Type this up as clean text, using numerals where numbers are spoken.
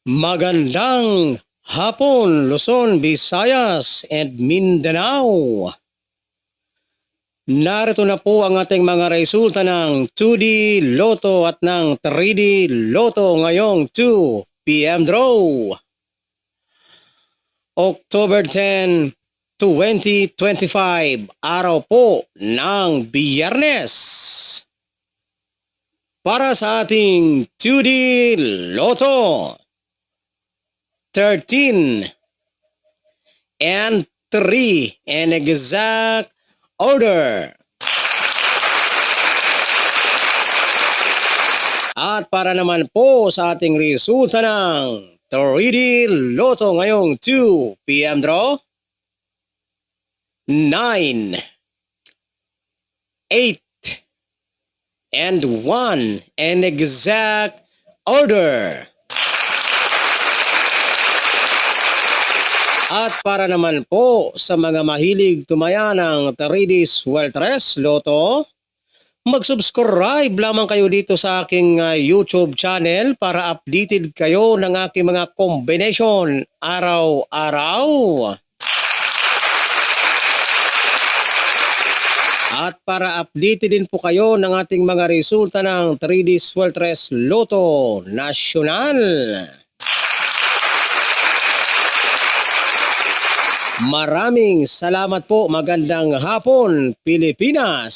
Magandang hapon, Luzon, Visayas, and Mindanao. Narito na po ang ating mga resulta ng 2D Lotto at ng 3D Lotto ngayong 2 p.m. draw. October 10, 2025, araw po ng Biyernes. Para sa ating 2D Lotto, 13 and 3 in exact order. At para naman po sa ating resulta ng 3D Lotto ngayong 2 p.m. draw, 9, 8, and 1 in exact order. At para naman po sa mga mahilig tumaya ng 3D Sweltres Lotto, mag-subscribe lamang kayo dito sa aking YouTube channel para updated kayo ng aking mga combination araw-araw. At para updated din po kayo ng ating mga resulta ng 3D Sweltres Lotto National. Maraming salamat po. Magandang hapon, Pilipinas!